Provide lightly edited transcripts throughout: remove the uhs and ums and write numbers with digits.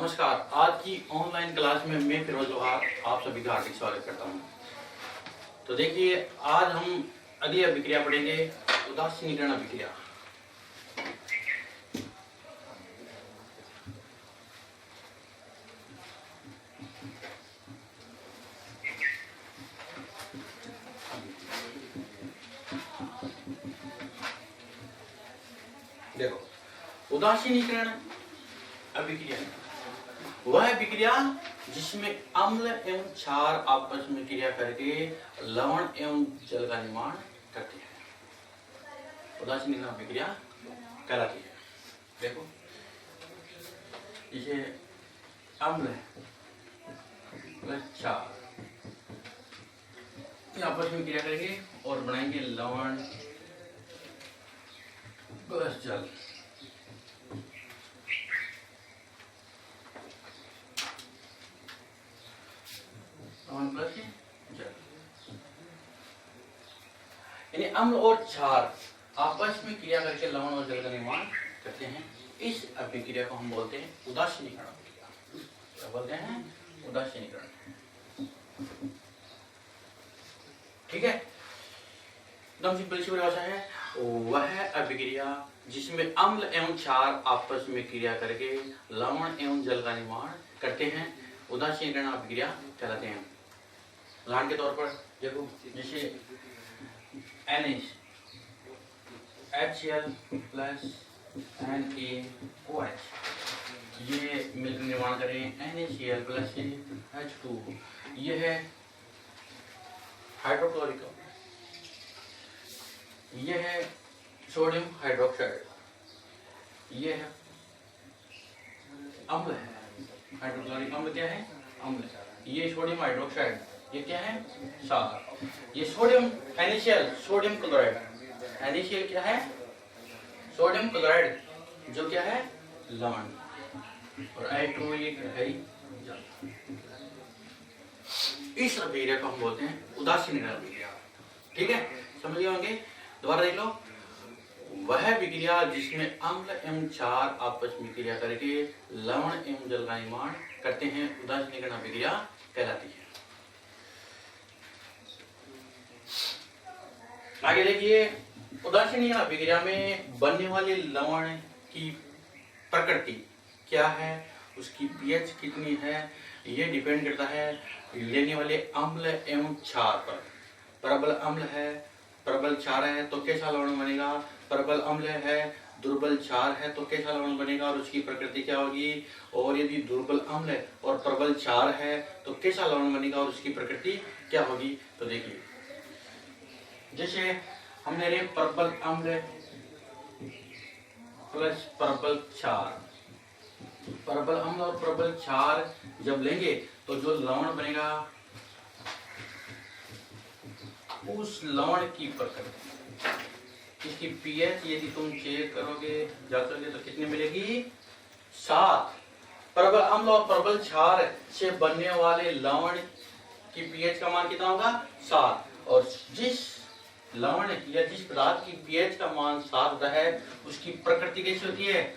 नमस्कार। आज की ऑनलाइन क्लास में मैं फिरोज जोहार आप सभी का हार्दिक स्वागत करता हूं। तो देखिए, आज हम अगली अभिक्रिया पढ़ेंगे, उदासीनीकरण अभिक्रिया। देखो, उदासीनीकरण अभिक्रिया वह अभिक्रिया जिसमें अम्ल एवं क्षार आपस में क्रिया करके लवण एवं जल का निर्माण करते हैं, उदासीनीकरण अभिक्रिया कहलाती है। देखो, जैसे अम्ल प्लस क्षार आपस में क्रिया करेंगे और बनाएंगे लवण प्लस जल। यानी अम्ल और क्षार आपस में क्रिया करके लवण और जल का निर्माण करते हैं। इस अभिक्रिया को हम बोलते हैं उदासीनीकरण अभिक्रिया। क्या बोलते हैं? उदासीनीकरण। ठीक है, एकदम सिंपल सी परिभाषा है। वह अभिक्रिया जिसमें अम्ल एवं क्षार आपस में क्रिया करके लवण एवं जल का निर्माण करते हैं, उदासीनीकरण अभिक्रिया कहलाते हैं। उदाहरण के तौर पर देखो, जैसे HCl प्लस NaOH, ये मिलकर निर्माण करें NaCl प्लस H2, ये है हाइड्रोक्लोरिक अम्ल, ये है सोडियम हाइड्रोक्साइड, ये है अम्ल है। हाइड्रोक्लोरिक अम्ल क्या है? अम्ल। ये सोडियम हाइड्रोक्साइड, ये क्या है? क्षार। ये sodium NaCl, sodium chloride. NaCl क्या है? सोडियम क्लोराइड, जो क्या है? लवण। और H2 ये है जल। इस अभिक्रिया को हम बोलते हैं उदासीनीकरण अभिक्रिया। ठीक है, समझ गए होंगे? दोबारा देख लो। वह अभिक्रिया जिसमें अम्ल एवं क्षार आपस में क्रिया करके लवण एवं जल का निर्माण करते हैं, उदासीनीकरण अभिक्रिया कहलाती है। आगे देखिए, उदासीनीकरण अभिक्रिया में बनने वाले लवण की प्रकृति क्या है, उसकी पीएच कितनी है, यह डिपेंड करता है लेने वाले अम्ल एवं क्षार पर। प्रबल अम्ल है, प्रबल क्षार है तो कैसा लवण बनेगा? प्रबल अम्ल है, दुर्बल क्षार है तो कैसा लवण बनेगा और उसकी प्रकृति क्या होगी? और यदि दुर्बल अम्ल है और प्रबल क्षार है तो कैसा लवण बनेगा और उसकी प्रकृति क्या होगी? तो देखिए, जैसे हमने ले प्रबल अम्ल प्लस प्रबल क्षार, प्रबल अम्ल और प्रबल क्षार जब लेंगे तो जो लवण बनेगा उस लवण की प्रकृति, इसकी पीएच यदि तुम चेक करोगे जांचोगे तो कितनी मिलेगी? 7। प्रबल अम्ल और प्रबल क्षार से बनने वाले लवण की पीएच का मान कितना होगा? 7। और जिस लवण या जिस पदार्थ की पीएच का मान 7 होता है उसकी प्रकृति कैसी होती है?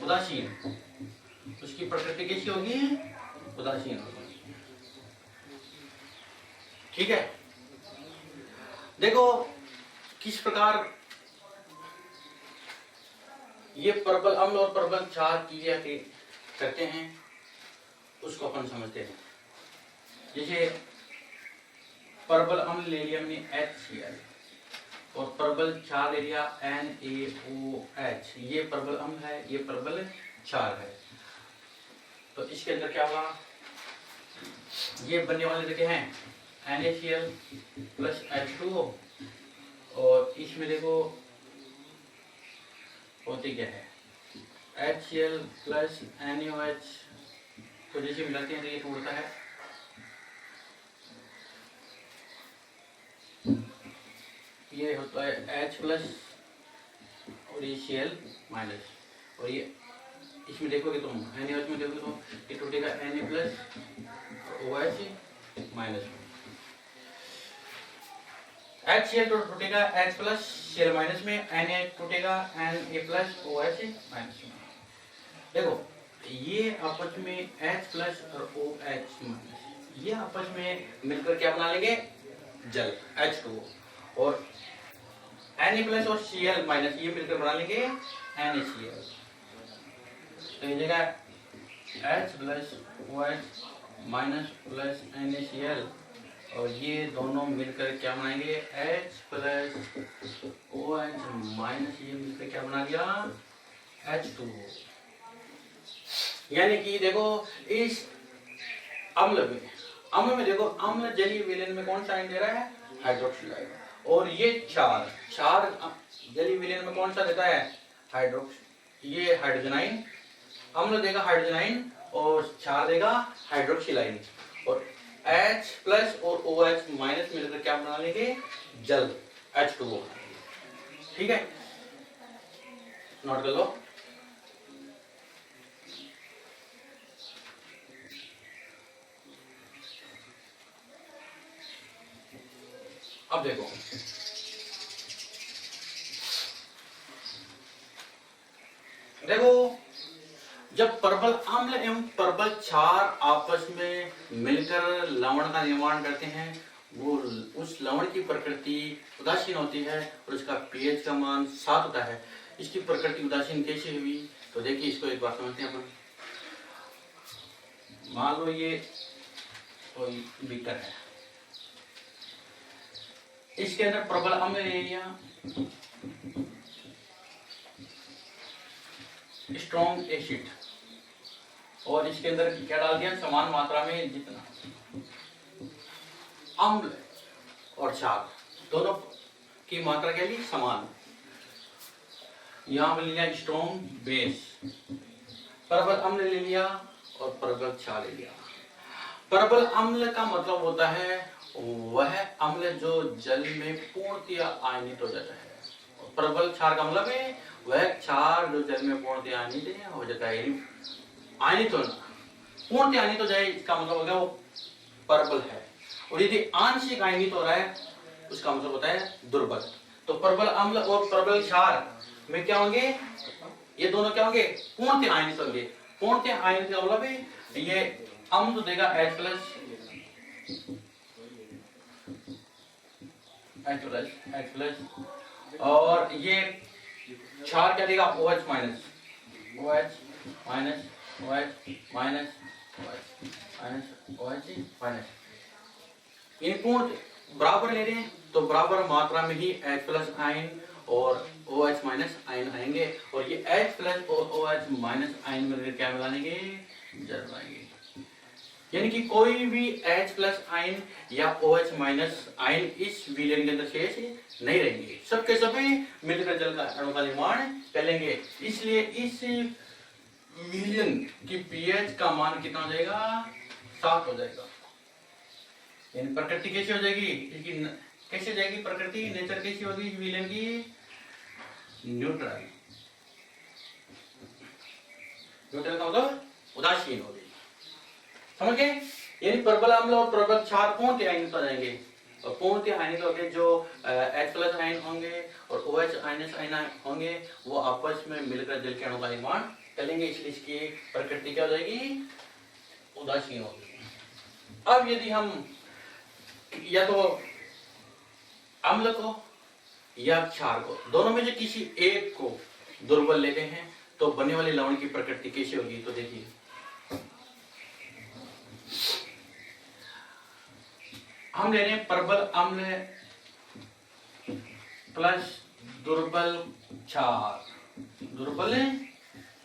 उदासीन। उसकी प्रकृति कैसी होगी? उदासीन होगी। ठीक है, देखो किस प्रकार ये प्रबल अम्ल और प्रबल क्षार क्रिया करते हैं उसको अपन समझते हैं। जैसे प्रबल अम्ल ले लिया हमने HCl और प्रबल क्षार ले लिया NaOH, ये प्रबल अम्ल है, ये प्रबल क्षार है। तो इसके अंदर क्या होगा? ये बनने वाले देखे हैं NaCl प्लस H2O, और इसमें देखो होती क्या है? HCl प्लस NaOH को जैसे मिलाते हैं तो ये टूटता है, ये होता है H प्लस और ये Cl माइनस, और ये इसमें देखोगे तुम NaOH में देखोगे तो ये टूटेगा Na plus OH minus. HCl तो टूटेगा H प्लस Cl माइनस में, Na टूटेगा Na प्लस OH माइनस में। देखो ये आपस में H प्लस और OH माइनस, ये आपस में मिलकर क्या बना लेंगे, जल H2O। और Na प्लस और Cl माइनस ये मिलकर बना लेंगे NaCl। तो ये जगह H plus OH minus plus NaCl, और ये दोनों मिलकर क्या बनाएंगे, H प्लस OH माइनस ये मिलकर क्या बना लिया, H2O। यानी कि देखो इस अम्ल में देखो, अम्ल जलीय विलयन में कौन सा आयन दे रहा है, हाइड्रोक्सिल आयन। और ये क्षार जलीय विलयन में कौन सा देता है, हाइड्रोक्स, ये हाइड्रोजन आयन। अम्ल देगा हाइड्रोजन आयन और क्षार देगा हाइड्रोक्सिल आयन। और H प्लस और OH माइनस मिलकर क्या बना लेंगे, जल H2O। ठीक है, नोट कर लो। अब देखो जब प्रबल अम्ल एवं प्रबल क्षार आपस में मिलकर लवण का निर्माण करते हैं, वो उस लवण की प्रकृति उदासीन होती है और उसका पीएच का मान 7 होता है। इसकी प्रकृति उदासीन कैसे हुई, तो देखिए इसको एक बार समझते हैं अपन। मान लो ये कोई बीकर है, इसके अंदर प्रबल अम्ल ले लिया, स्ट्रॉन्ग एसिड, और इसके अंदर क्या डाल दिया, समान मात्रा में जितना अम्ल और क्षार दोनों की मात्रा क्या ली, समान। यहां पर लिया स्ट्रॉन्ग बेस, प्रबल अम्ल ले लिया और प्रबल क्षार ले लिया। प्रबल अम्ल का मतलब होता है वह अम्ल जो जल में पूर्णतया आयनित हो जाता है। प्रबल क्षार का मतलब है वह क्षार जो जल में पूर्णतया आयनित हो जाता है। आयनित होना, पूर्णतया आयनित हो जाए, इसका मतलब हो गया वो प्रबल है। और यदि आंशिक आयनित हो रहा है उसका मतलब होता है दुर्बल। तो प्रबल अम्ल और प्रबल क्षार में क्या होंगे, ये दोनों क्या होंगे, पूर्णतया आयनित होंगे। पूर्णतया आयनित का मतलब है ये अम्ल देगा H प्लस और ये क्षार क्या देगा, OH minus OH minus OH minus OH minus OH minus. इन पूर्ण बराबर ले रहे हैं तो बराबर मात्रा में ही H प्लस आयन और OH माइनस आयन आएंगे, और ये H प्लस और OH माइनस आयन मिलकर क्या मिलाएंगे, जल बनाएंगे। यानी कि कोई भी H प्लस आयन या OH माइनस आयन इस विलयन के अंदर शेष नहीं रहेंगे, सबके सभी मिलकर जल का अणु का निर्माण कर लेंगे। इसलिए इस विलयन की पीएच का मान कितना हो जाएगा, 7 हो जाएगा। यानी प्रकृति कैसी हो जाएगी, इसकी कैसे हो जाएगी प्रकृति, नेचर कैसी होगी इस विलयन की, न्यूट्रल। न्यूट्रल का मतलब उदासीन हो गई, समझ गए। यानी प्रबल अम्ल और प्रबल क्षार पूर्णतया आयनित हो जाएंगे, और पूर्णतया आयनित होंगे जो H प्लस आयन होंगे और OH माइनस आयन होंगे, वो आपस में मिलकर जल के अणु का निर्माण करेंगे। इसलिए इसकी प्रकृति क्या हो जाएगी, उदासीन होगी। अब यदि हम या तो अम्ल को या क्षार को, दोनों में से किसी एक को दुर्बल लेते हैं तो बनने वाले लवण की प्रकृति कैसी होगी, तो देखिए हम ले रहे हैं प्रबल अम्ल प्लस दुर्बल क्षार, दुर्बल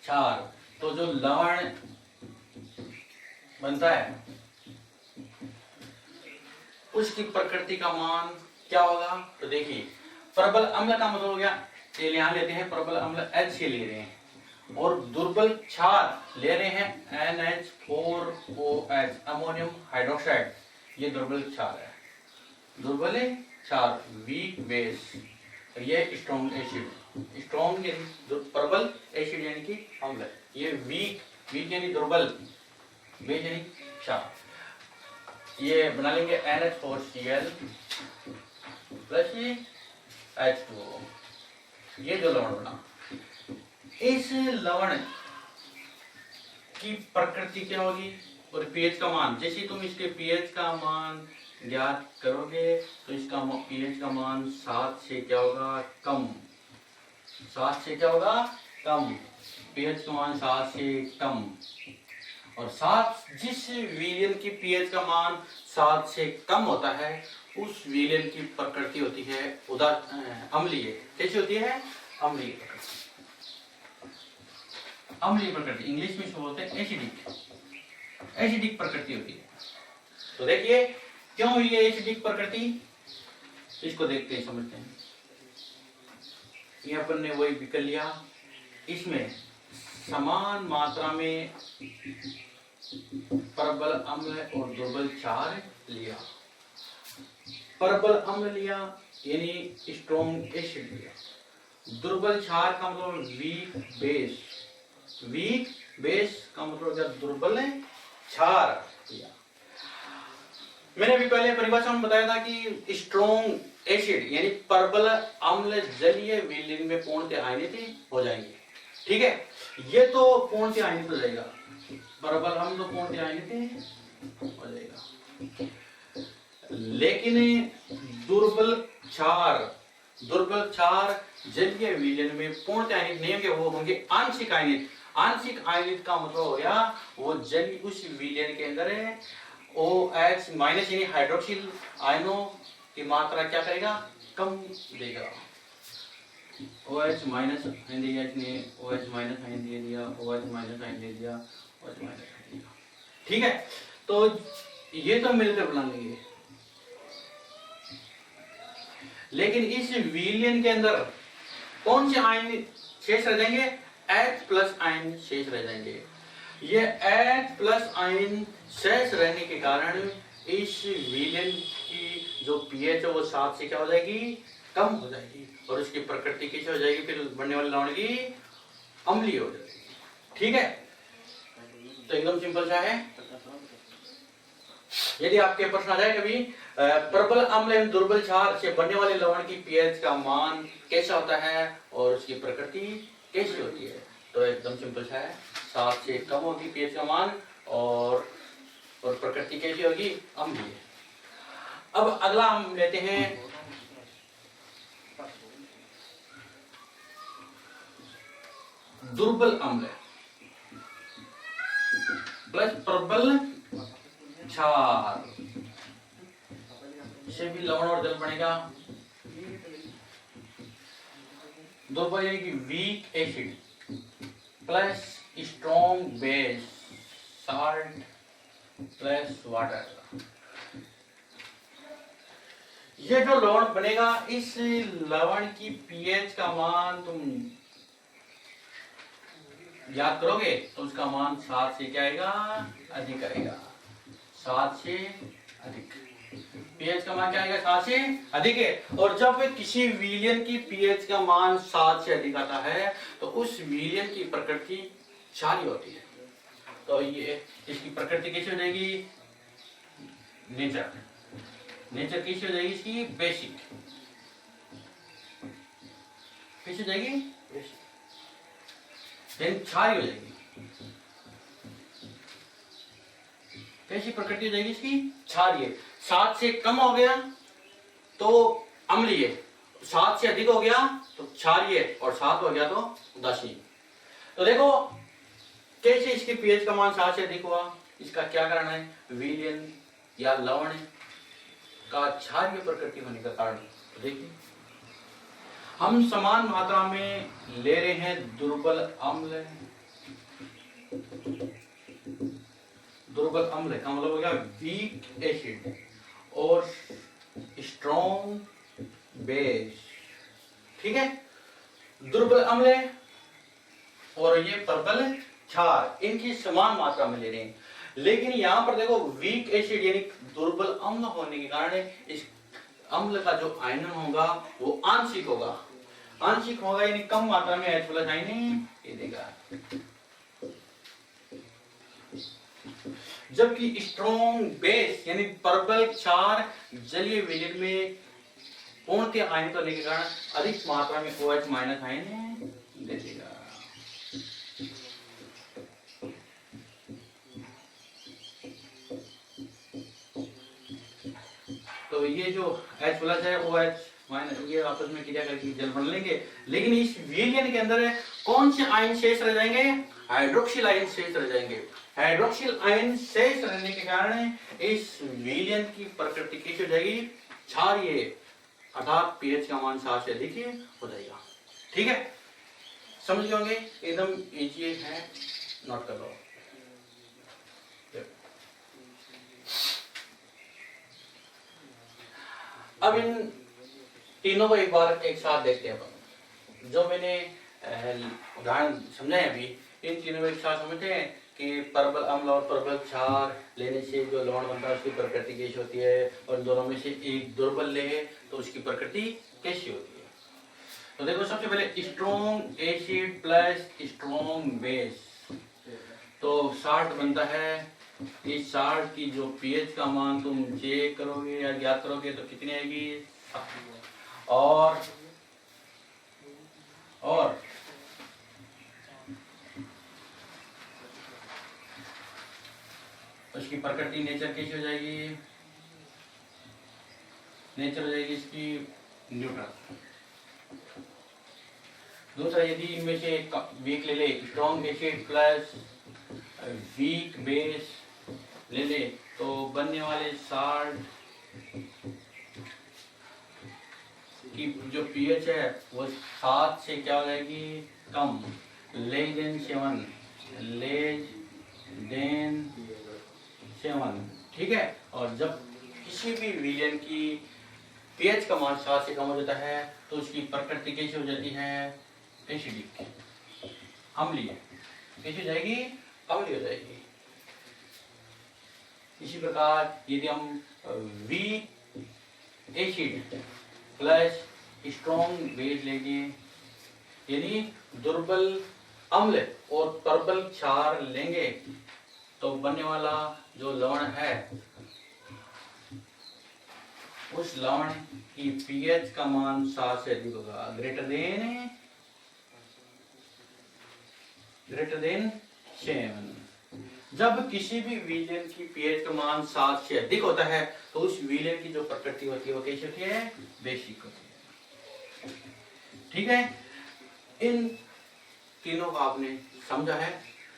क्षार, तो जो लवण बनता है उसकी प्रकृति का मान क्या होगा, तो देखिए प्रबल अम्ल का मतलब हो गया, यहां लेते हैं प्रबल अम्ल H ले रहे हैं, और दुर्बल क्षार ले रहे हैं NH4OH अमोनियम हाइड्रोक्साइड, ये दुर्बल क्षार है। दुर्बल क्षार वीक बेस, ये स्ट्रॉन्ग एसिड, स्ट्रॉन्ग प्रबल एसिड यानी कि अम्ल, ये वीक यानी दुर्बल, बेस यानी क्षार। ये बना लेंगे NH4Cl प्लस H2O, ये जो लवण बना, इस लवण की प्रकृति क्या होगी और पीएच का मान, जैसे तुम इसके पीएच का मान ज्ञात करोगे तो इसका पीएच का मान 7 से क्या होगा, कम। 7 से क्या होगा, कम। पीएच का मान 7 से कम। और 7 जिस विलयन की पीएच का मान 7 से कम होता है उस विलयन की प्रकृति होती है अम्लीय। कैसी होती है, अम्लीय प्रकृति। अम्लीय प्रकृति इंग्लिश में इसको बोलते हैं एसिडिक। एसिडिक प्रकृति होती है। तो देखिए क्यों हुई है एसिडिक प्रकृति, इसको देखते हैं, समझते हैं। ये अपन ने वही विकल लिया, इसमें समान मात्रा में प्रबल अम्ल और दुर्बल क्षार लिया। प्रबल अम्ल लिया यानी स्ट्रॉन्ग एसिड लिया। दुर्बल क्षार का मतलब वीक बेस। वीक बेस का मतलब दुर्बल क्षार लिया। मैंने अभी पहले परिभाषा में बताया था कि स्ट्रॉन्ग एसिड यानी प्रबल अम्ल जलीय विलयन में पूर्णतः आयनित हो जाएंगे। ठीक है, ये तो पूर्णतः आयनित हो जाएगा, प्रबल अम्ल तो पूर्णतः आयनित हो जाएगा। लेकिन दुर्बल क्षार जलीय विलयन में पूर्णतः आयनित नहीं होंगे, वो होंगे आंशिक आयनित। आंशिक आयनित का मतलब हो गया वो जल उस विलयन के अंदर है OH माइनस यानी हाइड्रोक्सिल आयनों की मात्रा क्या करेगा, कम देगा। OH माइनस आयन दिया, इसने OH माइनस आयन दे दिया, OH माइनस आयन दे दिया, OH माइनस आयन दिया। ठीक है, तो ये तो मिलकर बना लेंगे। लेकिन इस विलयन के अंदर कौन से आयन शेष रह जाएंगे, H प्लस आयन शेष रह जाएंगे। ये H प्लस आयन शेष रहने के कारण इस विलयन की जो पीएच है वो 7 से क्या हो जाएगी, कम हो जाएगी और उसकी प्रकृति कैसे हो जाएगी, फिर बनने वाले लवण की अम्लीय हो जाएगी। ठीक है, तो एकदम सिंपल सा है। यदि आपके प्रश्न आ जाए कभी प्रबल अम्ल एवं दुर्बल क्षार से बनने वाले लवण की पीएच का मान कैसा होता है और उसकी प्रकृति कैसी होती है, तो एकदम सिंपल सा है, 7 से कम होगी पीएच का मान और प्रकृति कैसी होगी, अम्लीय। अब अगला हम लेते हैं दुर्बल अम्ल प्लस प्रबल क्षार, इससे भी लवण और जल बनेगा। दुर्बल यानी कि weak acid plus strong base salt plus water. ये जो लवण बनेगा इस लवण की पीएच का मान तुम याद करोगे तो उसका मान 7 से क्या आएगा, अधिक आएगा। 7 से अधिक पीएच का मान क्या आएगा, 7 से अधिक है। और जब किसी विलयन की पीएच का मान 7 से अधिक आता है तो उस विलयन की प्रकृति क्षारीय होती है। तो ये इसकी प्रकृति कैसी हो जाएगी, नेचर। नेचर कैसी हो जाएगी इसकी, बेसिक। कैसी हो जाएगी, बेसिक, क्षारीय हो जाएगी। कैसी प्रकृति हो जाएगी इसकी, क्षारीय। 7 से कम हो गया तो अम्लीय, 7 से अधिक हो गया तो क्षारीय और 7 हो गया तो उदासीन। तो देखो कैसे इसकी पीएच का मान 7 से अधिक हुआ, इसका क्या कारण है, विलयन या लवण का क्षारीय प्रकृति होने का कारण। तो देखिए हम समान मात्रा में ले रहे हैं दुर्बल अम्ल। दुर्बल अम्ल का मतलब हो गया वीक एसिड और स्ट्रॉन्ग बेस। ठीक है, दुर्बल अम्ल और ये प्रबल क्षार, इनकी समान मात्रा में ले रहे हैं। लेकिन यहां पर देखो वीक एसिड यानी दुर्बल अम्ल होने के कारण इस अम्ल का जो आयनन होगा वो आंशिक होगा। आंशिक होगा यानी कम मात्रा में H प्लस आयन ये देगा। जबकि स्ट्रॉन्ग बेस यानी प्रबल क्षार जलीय विलयन में पूर्णतः आयनित होने के कारण अधिक मात्रा में OH माइनस आयन दे देगा। ये जो H प्लस है OH माइनस ये आपस में क्रिया करके जल बना लेंगे, लेकिन इस विलयन के अंदर कौन से आयन शेष रह जाएंगे? हाइड्रोक्सिल आयन शेष रह जाएंगे। हाइड्रोक्सिल आयन शेष रहने के कारण इस विलयन की प्रकृति कैसी हो जाएगी? क्षारीय, अर्थात पीएच का मान 7 से अधिक हो जाएगा। ठीक है, समझ गए होंगे, एकदम इजी है, नोट कर लो। अब इन तीनों को एक बार एक साथ देखते हैं अपन। जो मैंने उदाहरण समझाए अभी, इन तीनों को एक साथ समझते हैं कि परबल अम्ल और परबल क्षार लेने से जो लवण बनता है उसकी प्रकृति कैसी होती है, और दोनों में से एक दुर्बल ले तो उसकी प्रकृति कैसी होती है। तो देखो, सबसे पहले strong acid plus strong base, तो साल्ट बनता है। इस साल्ट की जो पीएच का मान तुम चेक करोगे या ज्ञात करोगे तो कितनी आएगी? और उसकी प्रकृति नेचर कैसी हो जाएगी? नेचर हो जाएगी इसकी न्यूट्रल। दूसरा, यदि इनमें से वीक ले ले, strong acid plus weak base ले ले, तो बनने वाले साल्ट की जो पीएच है वो 7 से क्या हो जाएगी? कम, लेस देन 7, लेस देन 7। ठीक है, और जब किसी भी विलयन की पीएच का मान 7 से कम हो जाता है तो उसकी प्रकृति कैसी हो जाती है? एसिडिक, अम्लीय। कैसी हो जाएगी? अम्लीय हो जाएगी। इसी प्रकार यदि हम weak acid plus strong base लेंगे, यानी दुर्बल अम्ल और प्रबल क्षार लेंगे, तो बनने वाला जो लवण है उस लवण की पीएच का मान 7 से अधिक होगा, ग्रेटर देन 7। जब किसी भी विलयन की पीएच का मान 7 से अधिक होता है तो उस विलयन की जो प्रकृति होती है वो कैसी होती है? बेसिक होती है। ठीक है, इन तीनों को आपने समझा है,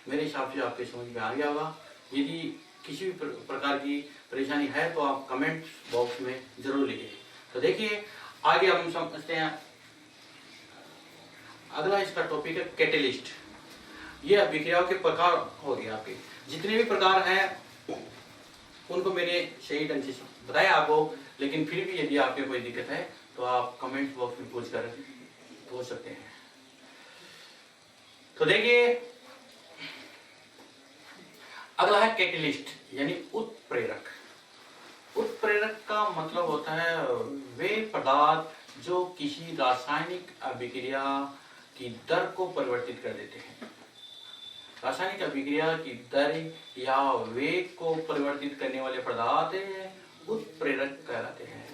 मेरे हिसाब से आपके समझ में आ गया होगा। यदि किसी भी प्रकार की परेशानी है तो आप कमेंट बॉक्स में जरूर लिखिए। तो देखिए, आगे हम समझते हैं। अगला इसका टॉपिक है कैटलिस्ट। ये अभिक्रियाओं के प्रकार हो गए। आपके जितने भी प्रकार हैं उनको मैंने सही ढंग से बताया आपको, लेकिन फिर भी यदि आपके कोई दिक्कत है तो आप कमेंट बॉक्स में पूछ सकते हैं। तो देखिए, अगला है कैटलिस्ट यानी उत्प्रेरक। उत्प्रेरक का मतलब होता है वे पदार्थ जो किसी रासायनिक अभिक्रिया की दर को परिवर्तित कर देते हैं। रासायनिक अभिक्रिया की दर या वेग को परिवर्तित करने वाले पदार्थ उत्प्रेरक कहलाते हैं।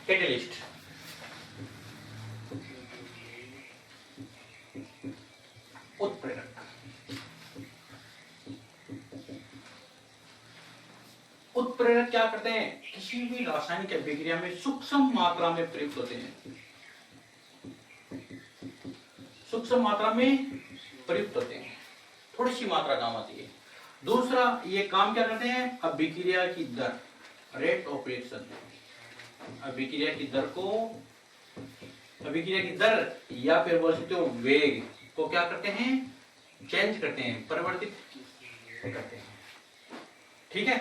कैटलिस्ट उत्प्रेरक। उत्प्रेरक क्या करते हैं? किसी भी रासायनिक अभिक्रिया में सूक्ष्म मात्रा में प्रयुक्त होते हैं। सूक्ष्म मात्रा में प्रयुक्त होते हैं, थोड़ी सी मात्रा काम आती है। दूसरा, ये काम क्या करते हैं? अभिक्रिया की दर, रेट ऑफ रिएक्शन, अभिक्रिया की दर को, अभिक्रिया की दर या फिर बोल सकते हो वेग को क्या करते हैं? चेंज करते हैं, परिवर्तित करते हैं। ठीक है।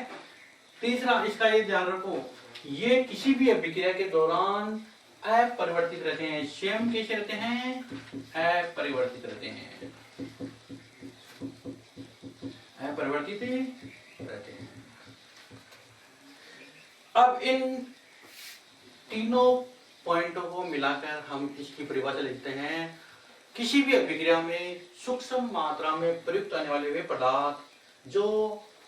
तीसरा, इसका ये ध्यान रखो, ये किसी भी अभिक्रिया के दौरान अपरिवर्तित रहते हैं। स्वयं कैसे रहते हैं? अपरिवर्तित रहते हैं, अपरिवर्तित रहते हैं। अब इन तीनों पॉइंटों को मिलाकर हम इसकी परिभाषा लिखते हैं। किसी भी अभिक्रिया में सूक्ष्म मात्रा में प्रयुक्त होने वाले वे पदार्थ जो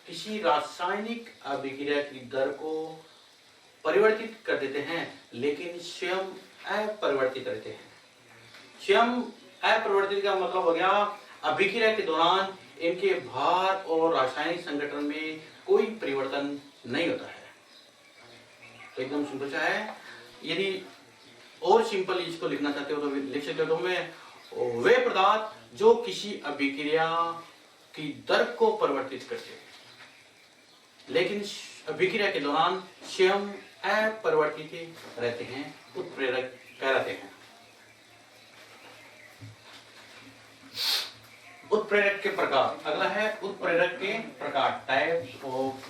किसी रासायनिक अभिक्रिया की दर को परिवर्तित कर देते हैं लेकिन स्वयं अपरिवर्तित रहते हैं। स्वयं अपरिवर्तित का मतलब हो गया अभिक्रिया के दौरान इनके भार और रासायनिक संगठन में कोई परिवर्तन नहीं होता है। तो एकदम सिंपल सा है। यदि और सिंपल इसको लिखना चाहते हो तो लिख सकते हो तो मैं वे पदार्थ जो किसी अभिक्रिया की दर को परिवर्तित करते हैं लेकिन अभिक्रिया के दौरान स्वयं अपरिवर्तित रहते हैं, उत्प्रेरक कहलाते हैं। उत्प्रेरक के प्रकार, अगला है उत्प्रेरक के प्रकार, types of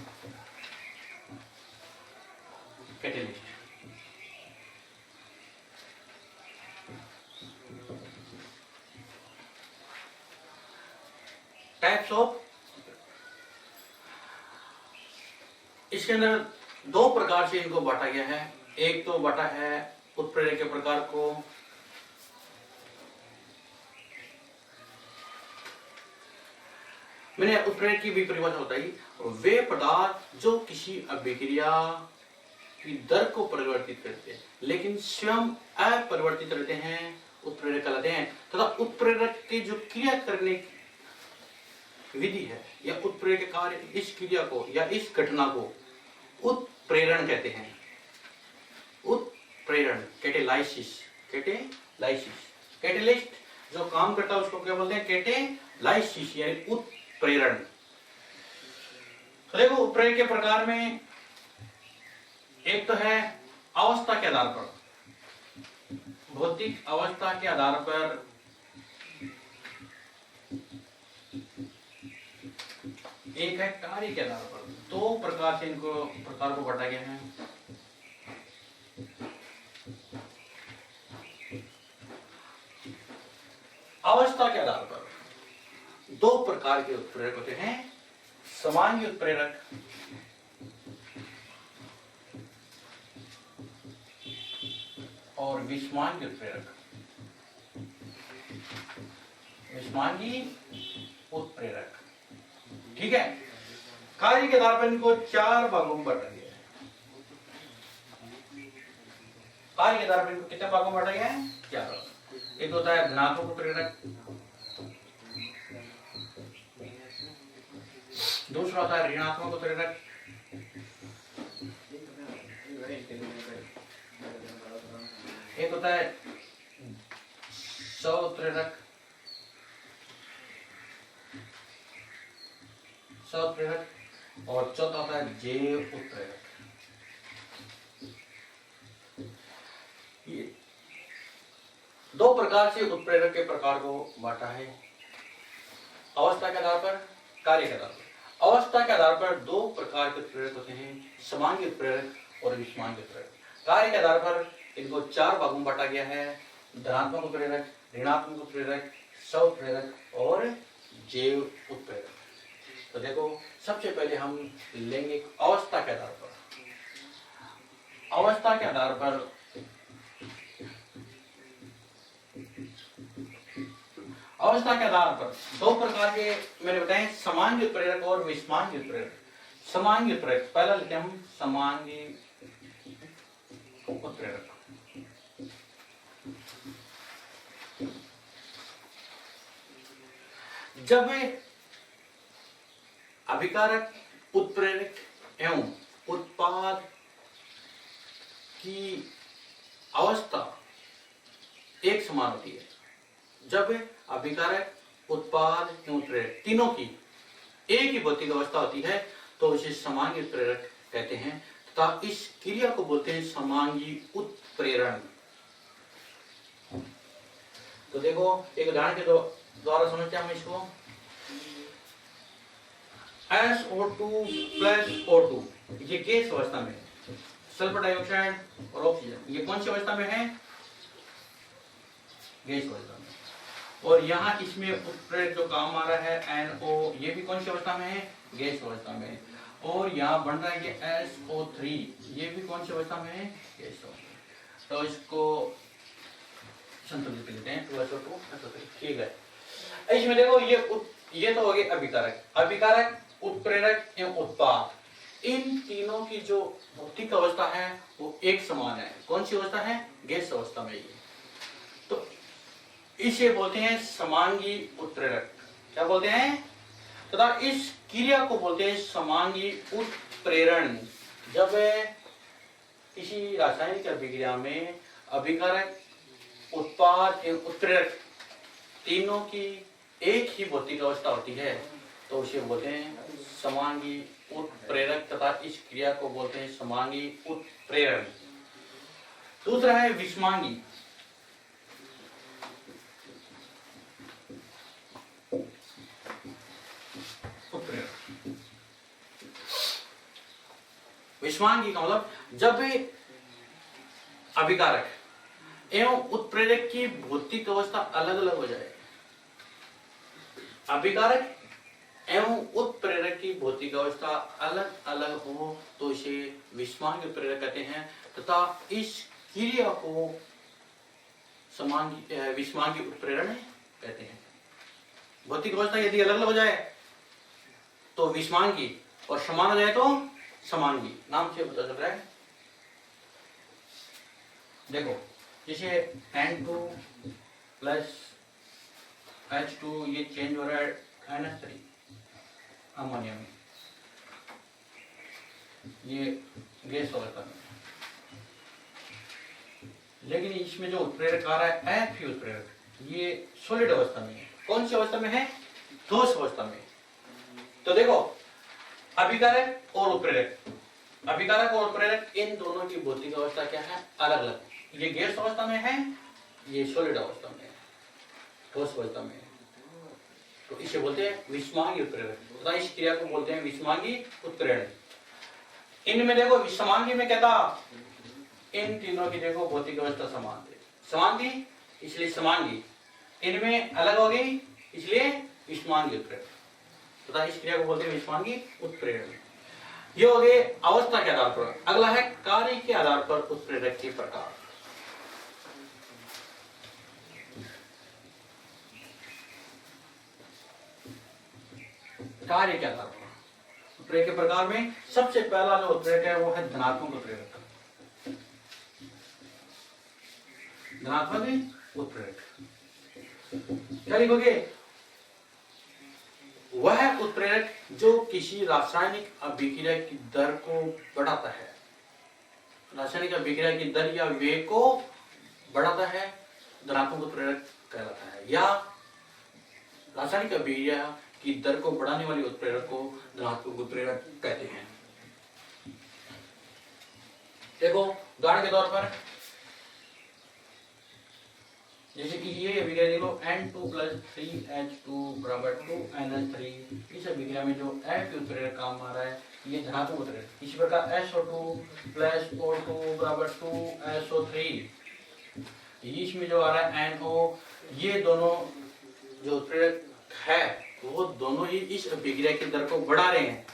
catalyst. Types of, इसके अंदर दो प्रकार से इनको बांटा गया है। एक तो बांटा है उत्प्रेरक के प्रकार को मैंने उत्प्रेरक की भी परिभाषा बताई, वे पदार्थ जो किसी अभिक्रिया की दर को परिवर्तित करते हैं लेकिन स्वयं अपरिवर्तित रहते हैं, उत्प्रेरक कहलाते हैं। तथा उत्प्रेरक की जो क्रिया करने की विधि है या उत्प्रेरक के कार्य, इस क्रिया को या इस घटना को उत्प्रेरण कहते हैं। उत्प्रेरण, कैटेलाइसिस, कैटेलाइसिस, कैटेलिस्ट जो काम करता है उसको क्या बोलते हैं? कैटेलाइसिस यानी उत्प्रेरण। तो देखो उत्प्रेरक के प्रकार में एक तो है अवस्था के आधार पर, भौतिक अवस्था के आधार पर एक है कार्य के आधार पर। दो प्रकार से इनको प्रकार को बांटा गया है। अवस्था के आधार पर दो प्रकार के उत्प्रेरक होते हैं, समांगी उत्प्रेरक और विषमांगी उत्प्रेरक। विषमांगी उत्प्रेरक, ठीक है। कार्य के आधार पर इनको चार भागों में बांटा गया है। कार्य के आधार पर इनको कितने भागों में बांटा गया है? चार। एक होता है धनात्मक उत्प्रेरक, दूसरा होता है ऋणात्मक उत्प्रेरक, एक होता है सह-उत्प्रेरक, और चौथा होता है जैव उत्प्रेरक। ये दो प्रकार से उत्प्रेरक के प्रकार को बांटा है, अवस्था के आधार पर, कार्य के आधार पर। अवस्था के आधार पर दो प्रकार के उत्प्रेरक होते हैं, समांगी उत्प्रेरक और विषमांगी उत्प्रेरक। कार्य के आधार पर इनको चार भागों में बांटा गया है, धनात्मक उत्प्रेरक, ऋणात्मक उत्प्रेरक, सह-उत्प्रेरक और जैव उत्प्रेरक। तो देखो सबसे पहले हम लेंगे अवस्था के आधार पर। अवस्था के आधार पर दो प्रकार के मैंने बताए, समांगी उत्प्रेरक और विषमांगी उत्प्रेरक। समांगी उत्प्रेरक पहला लेते हैं हम, समांगी उत्प्रेरक। जब अभिकारक, उत्प्रेरक एवं उत्पाद की अवस्था एक समान होती है, जब अभिकारक, उत्पाद एवं उत्प्रेरक तीनों की एक ही भौतिक अवस्था होती है तो इसे समांगी उत्प्रेरक कहते हैं तथा इस क्रिया को बोलते हैं समांगी उत्प्रेरण। तो देखो एक उदाहरण के द्वारा समझते हैं हम इसको। SO2 प्लस O2 ये गैस अवस्था में है, सल्फर डाइऑक्साइड और ऑक्सीजन ये कौन सी अवस्था में है? गैस अवस्था में। और यहाँ इसमें उत्प्रेरक जो काम आ रहा है NO, ये भी कौन सी अवस्था में है? गैस अवस्था में। और यहाँ बन रहा है ये SO3, ये भी कौन सी अवस्था में है? गैस अवस्था। तो इसको संतुलित कर लेते हैं, 2SO2 SO3, ठीक है। इसमें देखो ये तो हो गए अभिकारक, अभिकारक, उत्प्रेरक एवं उत्पाद, इन तीनों की जो भौतिक अवस्था है वो एक समान है। कौन सी अवस्था है? गैस अवस्था में। ये तो इसे बोलते हैं समांगी उत्प्रेरक। क्या बोलते हैं? तथा इस क्रिया को बोलते हैं समांगी उत्प्रेरण। जब किसी रासायनिक अभिक्रिया में अभिकारक, उत्पाद एवं उत्प्रेरक तीनों की एक ही भौतिक अवस्था होती है तो उसे बोलते हैं समांगी उत्प्रेरक तथा इस क्रिया को बोलते हैं समांगी उत्प्रेरण। दूसरा है विषमांगी। विषमांगी का मतलब जब अभिकारक एवं उत्प्रेरक की भौतिक अवस्था अलग अलग हो जाए, अभिकारक एवं उत्प्रेरक की भौतिक अवस्था अलग अलग हो तो इसे विषमांगी उत्प्रेरक कहते हैं तथा इस क्रिया को समांगी विषमांगी उत्प्रेरण कहते हैं। भौतिक अवस्था यदि अलग अलग हो जाए तो विषमांगी और समान हो जाए तो समांगी। नाम से पता चल रहा है। देखो जैसे N2 प्लस H2 ये चेंज हो रहा है NH3 अमोनिया में, ये गैस अवस्था में, लेकिन इसमें जो उत्प्रेरक आ रहा है F उत्प्रेरक ये सॉलिड अवस्था में है। कौन सी अवस्था में है? ठोस अवस्था में। तो देखो अभिकारक और उत्प्रेरक, अभिकारक और उत्प्रेरक इन दोनों की भौतिक अवस्था क्या है? अलग अलग। ये गैस अवस्था में है, ये सॉलिड अवस्था में है, ठोस अवस्था में है। तो इसे बोलते हैं विषमांगी उत्प्रेरक तथा इस क्रिया को बोलते हैं विषमांगी उत्प्रेरण। इनमें देखो विषमांगी में क्या था? इन तीनों की देखो भौतिक अवस्था समान थी, समान थी इसलिए समांगी। इनमें अलग हो गई इसलिए विषमांगी उत्प्रेरण तथा इस क्रिया को बोलते हैं विषमांगी उत्प्रेरण। ये हो गए अवस्था के आधार पर। अगला है कार्य के आधार पर उत्प्रेरक के प्रकार। कार्य के आधार पर उत्प्रेरक के प्रकार में सबसे पहला जो उत्प्रेरक है वो है धनात्मक उत्प्रेरक। धनात्मक उत्प्रेरक क्या लिखोगे? वह उत्प्रेरक जो किसी रासायनिक अभिक्रिया की दर को बढ़ाता है, रासायनिक अभिक्रिया की दर या वेग को बढ़ाता है, धनात्मक उत्प्रेरक कहलाता है। या रासायनिक अभिक्रिया की दर को बढ़ाने वाले उत्प्रेरक को धनात्मक उत्प्रेरक कहते हैं। देखो उदाहरण के तौर पर जैसे कि ये अभिक्रिया देखो N2 प्लस 3H2 बराबर 2NH3। इस अभिक्रिया में जो F उत्प्रेरक काम आ रहा है ये धनात्मक उत्प्रेरक। इसी प्रकार SO2 प्लस O2 बराबर 2SO3, इसमें जो आ रहा है NO, ये दोनों जो उत्प्रेरक है वो दोनों ही इस अभिक्रिया की दर को बढ़ा रहे हैं।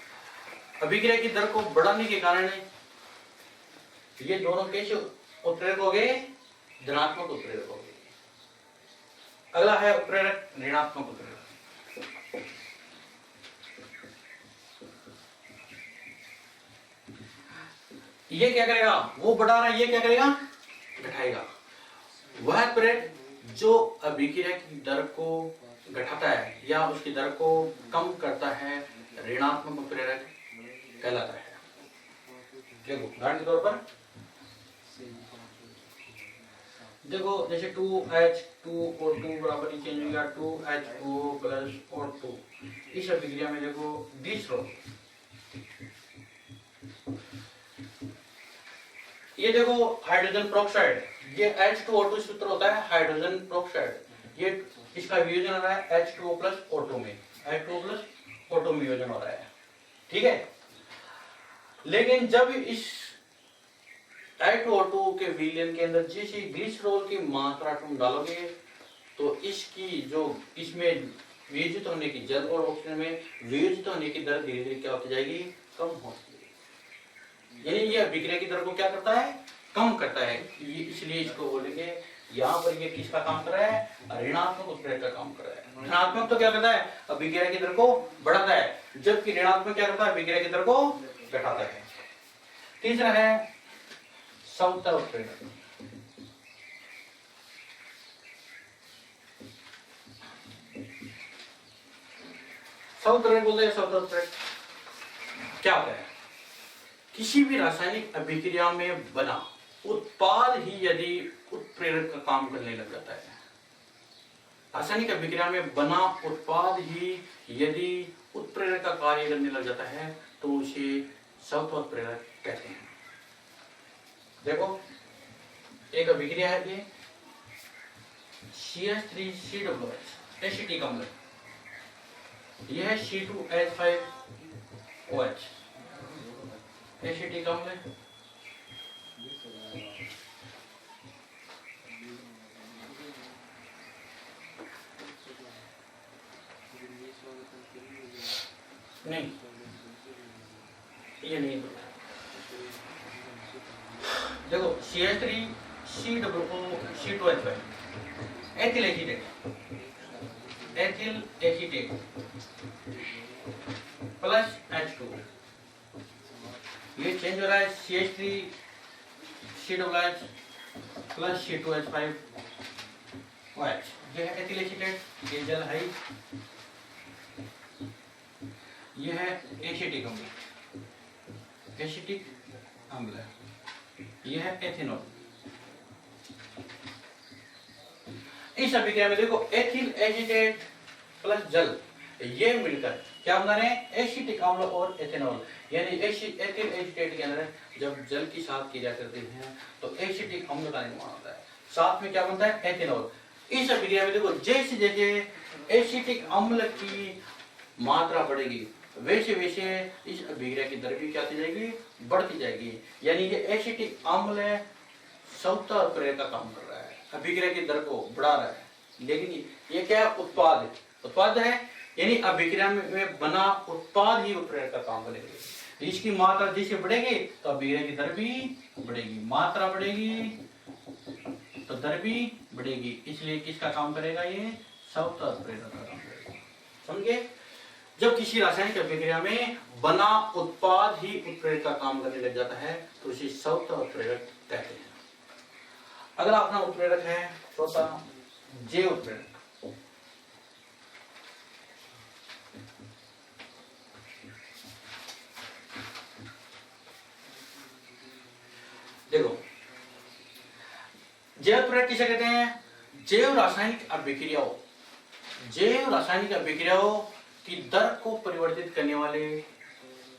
अभिक्रिया की दर को बढ़ाने के कारण ये दोनों कैसे उत्प्रेरक हो गए? धनात्मक उत्प्रेरक हो गए। अगला है उत्प्रेरक ऋणात्मक उत्प्रेरक। ये क्या करेगा? वो बढ़ा रहा है, ये क्या करेगा? घटाएगा। वह उत्प्रेरक जो अभिक्रिया की दर को घटाता है या उसकी दर को कम करता है ऋणात्मक उत्प्रेरक कहलाता है। देखो उदाहरण के तौर पर देखो जैसे 2H2O2 बराबर चेंज हो गया 2HO प्लस O2। इस अभिक्रिया में देखो ग्लिसरॉल, ये देखो हाइड्रोजन पेरोक्साइड, ये H2O2 सूत्र होता है हाइड्रोजन पेरोक्साइड। ये इसका वियोजन हो रहा है H2O प्लस O2 में, H2O प्लस O2 में वियोजन हो रहा है, ठीक है। लेकिन जब इस H2O2 के विलयन के अंदर जैसे ग्लिसरॉल की मात्रा तुम डालोगे तो इसकी जो इसमें वियोजित होने की जल और ऑक्सीजन में वियोजित होने की दर धीरे धीरे क्या होती जाएगी? कम होती जाएगी। यानी ये अभिक्रिया की दर को क्या करता है? कम करता है। ये इसलिए इसको बोलेंगे यहाँ पर ये किसका काम कर रहा है? ऋणात्मक उत्प्रेरक का काम कर रहा है। धनात्मक तो क्या करता है? अभिक्रिया की दर को बढ़ाता है, जबकि ऋणात्मक क्या करता है? अभिक्रिया की दर को घटाता है। तीसरा है समता उत्प्रेरक। उत्प्रेरक बोलते हैं। सौत उत्प्रेरक क्या होता है? किसी भी रासायनिक अभिक्रिया में बना उत्पाद ही यदि उत्प्रेरक का काम करने लग जाता है, रासायनिक अभिक्रिया में बना उत्पाद ही यदि उत्प्रेरक का कार्य करने लग जाता है तो उसे सौतोत्प्रेरक कहते हैं। देखो एक अभिक्रिया है ये CH3COOH एसिटिक अम्ल, यह है C2H5OH एसिटिक अम्ल। नहीं ये नहीं देखो CH3COOH2H5 ethyl acetate plus H2, ये चेंज हो रहा है CH3COOH प्लस C2H5OH, ये है एथिल एसीटेट, ये जल है, यह है एसिटिक अम्ल, यह है एथेनॉल। इस अभिक्रिया में देखो एथिल एसीटेट प्लस जल ये मिलकर क्या बना रहे हैं? एसिटिक अम्ल और एथेनॉल। यानी एथिल एसीटेट के अंदर जब जल की साथ क्रिया करते हैं तो एसिटिक अम्ल का निर्माण होता है, साथ में क्या बनता है? एथेनॉल। इस अभिक्रिया में देखो जैसे जैसे एसिटिक अम्ल की मात्रा बढ़ेगी वैसे वैसे इस अभिक्रिया की दर भी क्या होती जाएगी? बढ़ती जाएगी। यानी ये एसिटिक अम्ल सौता उत्प्रेरक का काम कर रहा है, अभिक्रिया की दर को बढ़ा रहा है, लेकिन ये क्या है? उत्पाद है, यानी अभिक्रिया में बना उत्पाद ही उत्प्रेरक का काम करेगा। इसकी मात्रा जैसे बढ़ेगी तो अभिक्रिया की दर भी बढ़ेगी, मात्रा बढ़ेगी तो दर भी बढ़ेगी, इसलिए किसका काम करेगा? ये सौता उत्प्रेरक का काम करेगा। समझे? जब किसी रासायनिक अभिक्रिया में बना उत्पाद ही उत्प्रेरक का काम करने लग जाता है तो उसे सौता उत्प्रेरक कहते हैं। अगला अपना उत्प्रेरक है चौथा जैव उत्प्रेरक। देखो जैव उत्प्रेरक किसे कहते हैं? जैव रासायनिक अभिक्रियाओं की दर को परिवर्तित करने वाले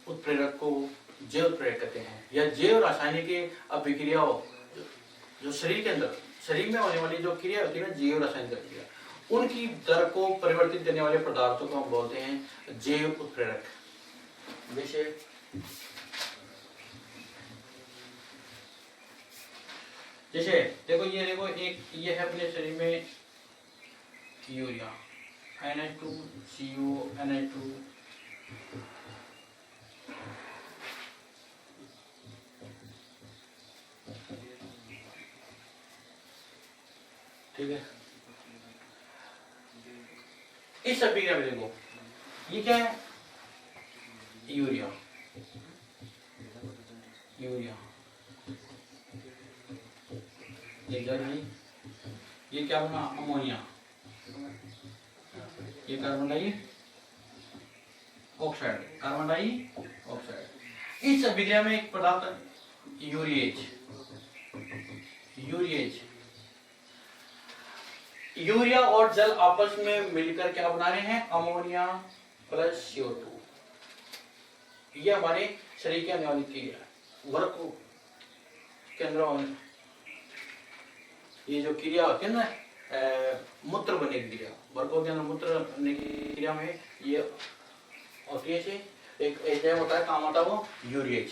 उत्प्रेरक को जैव उत्प्रेरक कहते हैं। या जैव रासायनिक अभिक्रियाओं जो शरीर के अंदर शरीर में होने वाली जो क्रिया होती है ना, जैव रासायनिक क्रिया, उनकी दर को परिवर्तित करने वाले पदार्थों को हम बोलते हैं जैव उत्प्रेरक। जैसे देखो एक ये है अपने शरीर में यूरिया NH2CO NH2, ठीक है। इस अभिक्रिया में देखो ये क्या है? यूरिया ये जल नहीं, ये क्या बना? अमोनिया, ये कार्बन डाइऑक्साइड। इस अभिक्रिया में एक पदार्थ यूरिया और जल आपस में मिलकर क्या बना रहे हैं? Ammonia plus CO2। ये हमारे शरीर के आने वाली क्रिया वर्क के अंदर ये जो क्रिया होती है ना, मूत्र बनने की क्रिया, वर्गों के अंदर मूत्र बनने की क्रिया में ये होती है। एक एंजाइम होता है, काम आता है वो यूरिएज।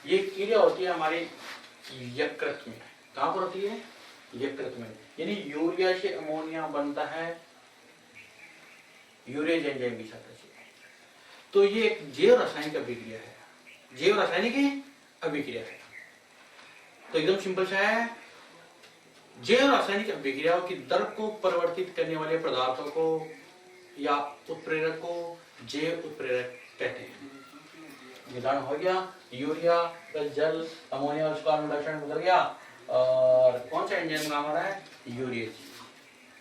ये क्रिया होती है हमारे यकृत में। कहाँ पर होती है? यकृत में। यानी यूरिया से अमोनिया बनता है यूरिएज एंजाइम की सहायता से। तो ये एक जैव रासायनिक अभिक्रिया है, तो एकदम सिंपल सा है। जैव रासायनिक अभिक्रियाओं की दर को परिवर्तित करने वाले पदार्थों को या उत्प्रेरक को जैव उत्प्रेरक कहते हैं। निदान हो गया, यूरिया प्लस जल अमोनिया और कार्बन डाइऑक्साइड गुजर गया, और कौन सा एंजाइम काम आ रहा है? यूरिएज।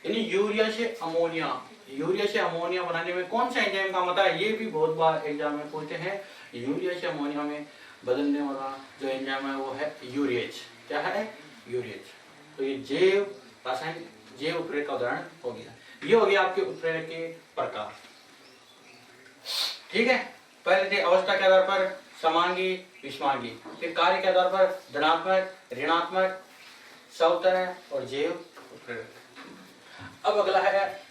यानी यूरिया से अमोनिया यूरिया से अमोनिया बनाने में कौन सा एंजाइम काम आता है, ये भी बहुत बार एग्जाम में पूछते हैं। यूरिया से अमोनिया में बदलने वाला जो एंजाइम है वो है यूरिएज। क्या है, यूरिएज। तो ये जैव रासायनिक जैव उत्प्रेरक का उदाहरण हो गया। ये हो गया आपके उत्प्रेरक के प्रकार। ठीक है, पहले थे अवस्था के आधार पर समांगी विषमांगी, फिर कार्य के आधार पर धनात्मक ऋणात्मक सवतरण और जैव उत्प्रेरक। अब अगला है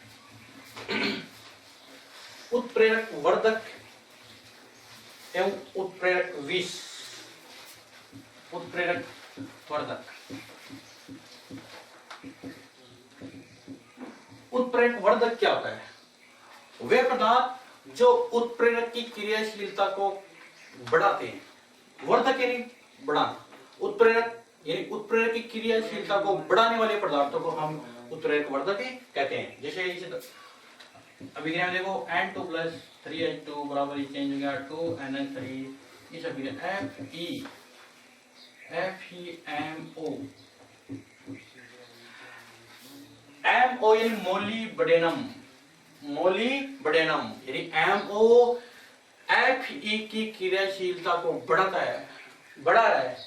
उत्प्रेरक वर्धक एवं उत्प्रेरक विष। उत्प्रेरक वर्धक, उत्प्रेरक वर्धक क्या होता है? वे पदार्थ जो उत्प्रेरक की क्रियाशीलता को बढ़ाते हैं। वर्धक यानी बढ़ाना, उत्प्रेरक यानी उत्प्रेरक की क्रियाशीलता को बढ़ाने वाले पदार्थों को हम उत्प्रेरक वर्धक कहते हैं। जैसे इसे अभिक्रिया में देखो N2 + 3H2 बराबर चेंज हो गया 2NH3। इस अभिक्रिया FeMO, MO यानी मोलिब्डेनम, मोलिब्डेनम यानी MO Fe की क्रियाशीलता को बढ़ाता है, बढ़ा रहा है।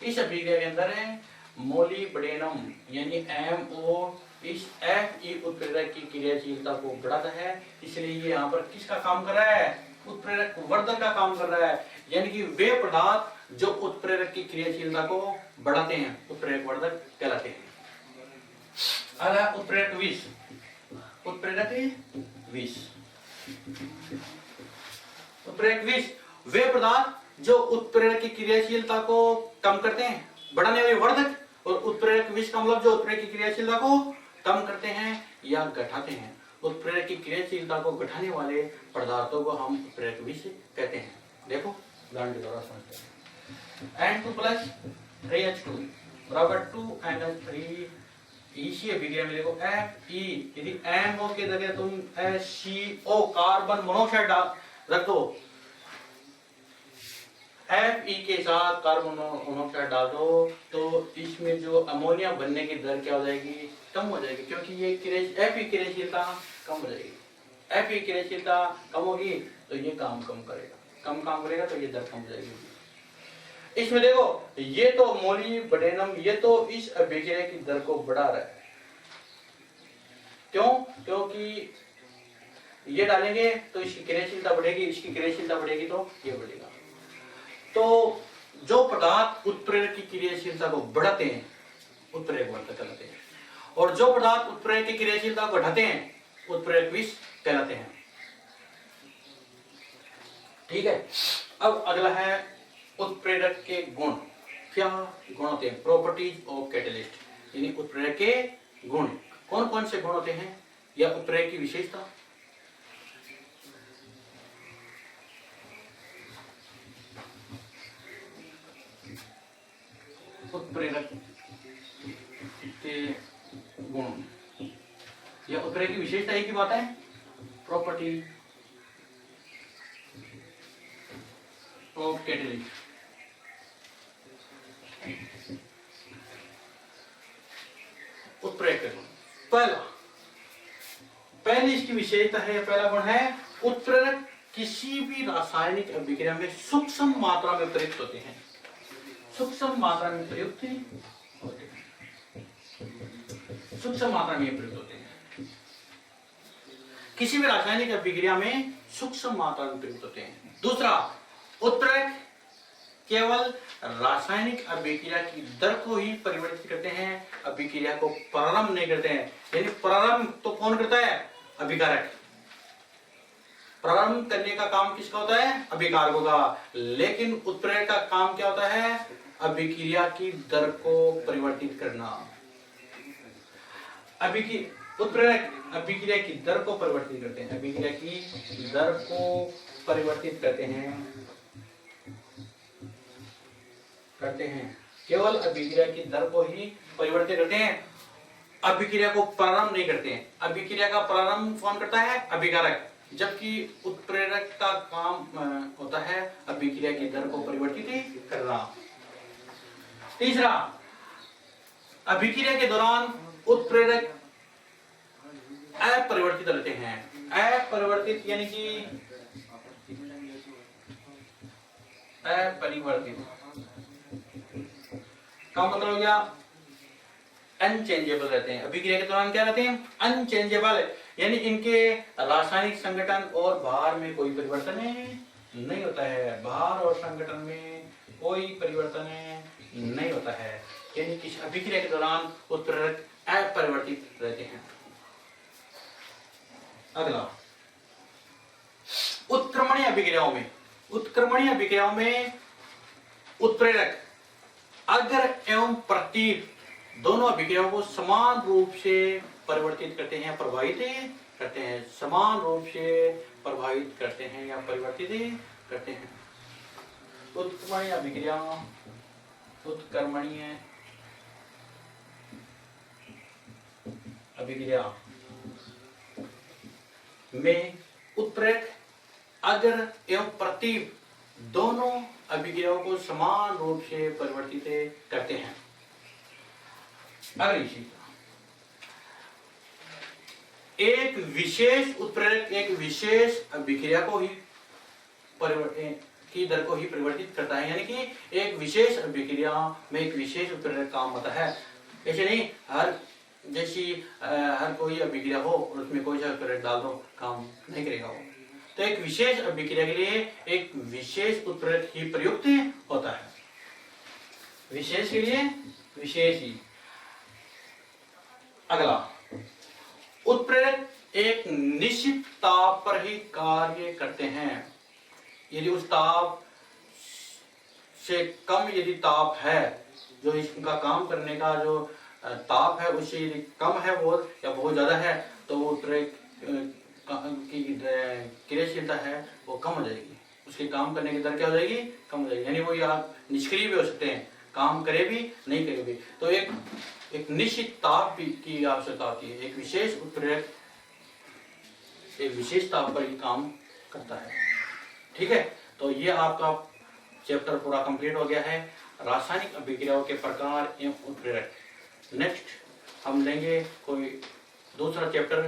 इस अभिक्रिया के अंदर है मोलिब्डेनम यानी MO इस Fe उत्प्रेरक की क्रियाशीलता को बढ़ाता है, इसलिए ये यहाँ पर किसका काम कर रहा है? उत्प्रेरक वर्धक का काम कर रहा है। यानी कि वे पदार्थ जो उत्प्रेरक की क्रियाशीलता को बढ़ाते हैं उत्प्रेरक वर्धक कहलाते हैं। अगला उत्प्रेरक विष। उत्प्रेरक विष, उत्प्रेरक विष वे पदार्थ जो उत्प्रेरक की क्रियाशीलता को कम करते हैं, बढ़ाने वाले वर्धक। और उत्प्रेरक विष का मतलब जो उत्प्रेरक की क्रियाशीलता को कम करते हैं या घटाते हैं। उत्प्रेरक की क्रियाशीलता को घटाने वाले पदार्थों को हम उत्प्रेरक विष कहते हैं। देखो उदाहरण के द्वारा समझते हैं। N2 + 3H2 बराबर 2NH3। इसी अभिक्रिया में देखो Fe यदि MO के जगह तुम HCO कार्बन मोनोऑक्साइड रख दो, Fe के साथ कार्बन मोनोऑक्साइड डाल दो, तो इसमें जो अमोनिया बनने की दर क्या हो जाएगी? कम हो जाएगी, क्योंकि ये Fe क्रियाशीलता कम हो जाएगी। Fe क्रियाशीलता कम होगी तो ये काम कम करेगा, कम काम करेगा तो ये दर कम हो जाएगी। इसमें देखो ये तो मोलिब्डेनम ये तो इस अभिक्रिया की दर को बढ़ा रहा है। क्यों? क्योंकि ये डालेंगे तो इसकी क्रियाशीलता बढ़ेगी, इसकी क्रियाशीलता बढ़ेगी तो ये बढ़ेगा। तो जो पदार्थ उत्प्रेरक की क्रियाशीलता को बढ़ाते हैं उत्प्रेरक वर्धक कहलाते हैं, और जो पदार्थ उत्प्रेरक की क्रियाशीलता को घटाते हैं उत्प्रेरक विष कहलाते हैं। ठीक है, अब अगला है उत्प्रेरक के गुण। क्या गुण होते हैं? प्रॉपर्टीज ऑफ कैटलिस्ट, यानी उत्प्रेरक के गुण। कौन कौन से गुण होते हैं या उत्प्रेरक की विशेषता? उत्प्रेरक के गुण या उत्प्रेरक की विशेषता एक ही बात है, प्रॉपर्टी ऑफ कैटलिस्ट। उत्प्रेरक के गुण, पहली इसकी विशेषता है, पहला गुण है उत्प्रेरक किसी भी रासायनिक अभिक्रिया में सूक्ष्म मात्रा में प्रयुक्त होते हैं। सूक्ष्म मात्रा में प्रयुक्त होते हैं, सूक्ष्म मात्रा में प्रयुक्त होते हैं। किसी भी रासायनिक अभिक्रिया में सूक्ष्म मात्रा में प्रयुक्त होते हैं। दूसरा, उत्प्रेरक केवल रासायनिक अभिक्रिया की दर को ही परिवर्तित करते हैं, अभिक्रिया को प्रारंभ नहीं करते हैं। यानी प्रारंभ तो कौन करता है? अभिकारक। प्रारंभ करने का काम किसका होता है? अभिकारकों का। लेकिन उत्प्रेरक का काम क्या होता है? अभिक्रिया की दर को परिवर्तित करना। उत्प्रेरक अभिक्रिया की दर को परिवर्तित करते हैं, अभिक्रिया की दर को परिवर्तित करते हैं, केवल अभिक्रिया की दर को ही परिवर्तित करते हैं, अभिक्रिया को प्रारंभ नहीं करते हैं। अभिक्रिया का प्रारंभ कौन करता है? अभिकारक। जबकि उत्प्रेरक का काम होता है अभिक्रिया की दर को परिवर्तित करना। तीसरा, अभिक्रिया के दौरान उत्प्रेरक अपरिवर्तित रहते हैं। अपरिवर्तित यानी कि अपरिवर्तित का मतलब हो गया अनचेंजेबल रहते हैं। अभिक्रिया के दौरान क्या रहते हैं? अनचेंजेबल, यानी इनके रासायनिक संगठन और भार में कोई परिवर्तन नहीं होता है। भार और संगठन में कोई परिवर्तन नहीं होता है, यानी किसी अभिक्रिया के दौरान उत्प्रेरक अपरिवर्तित रहते हैं। अगला, उत्क्रमणीय अभिक्रियाओं में उत्प्रेरक अग्र एवं प्रतीक दोनों अभिक्रियाओं को समान रूप से परिवर्तित करते हैं, प्रभावित करते हैं। समान रूप से प्रभावित करते हैं या परिवर्तित करते हैं। उत्क्रमणीय अभिक्रिया, उत्क्रमणीय अभिक्रिया में उत्प्रेरक अग्र एवं प्रतीक दोनों अभिक्रियाओं को समान रूप से परिवर्तित करते हैं। अगली चीज, एक विशेष उत्प्रेरक एक विशेष अभिक्रिया को ही की दर को ही परिवर्तित करता है, यानी कि एक विशेष अभिक्रिया में एक विशेष उत्प्रेरक काम होता है। ऐसे नहीं हर कोई अभिक्रिया हो और उसमें कोई सा उत्प्रेरक डाल दो, काम नहीं करेगा वो। तो एक विशेष अभिक्रिया के लिए एक विशेष उत्प्रेरक ही प्रयुक्त होता है। विशेष के लिए विशेष ही। अगला, उत्प्रेरक एक निश्चित ताप पर ही कार्य करते हैं। यदि उस ताप से कम यदि ताप है, जो इसका काम करने का जो ताप है उससे यदि कम है वो या बहुत ज्यादा है, तो वो उत्प्रेरक की क्रियाशीलता है वो कम हो जाएगी। उसके काम करने की दर क्या हो जाएगी? कम हो जाएगी। यानी वो या निष्क्रिय भी हो सकते हैं, काम करे भी नहीं करे भी। तो एक निश्चित ताप की आवश्यकता होती है। एक विशेष उत्प्रेरक एक विशेष ताप पर ही काम करता है। ठीक है, तो ये आपका चैप्टर पूरा कंप्लीट हो गया है, रासायनिक अभिक्रियाओं के प्रकार एवं उत्प्रेरक। नेक्स्ट हम लेंगे कोई दूसरा चैप्टर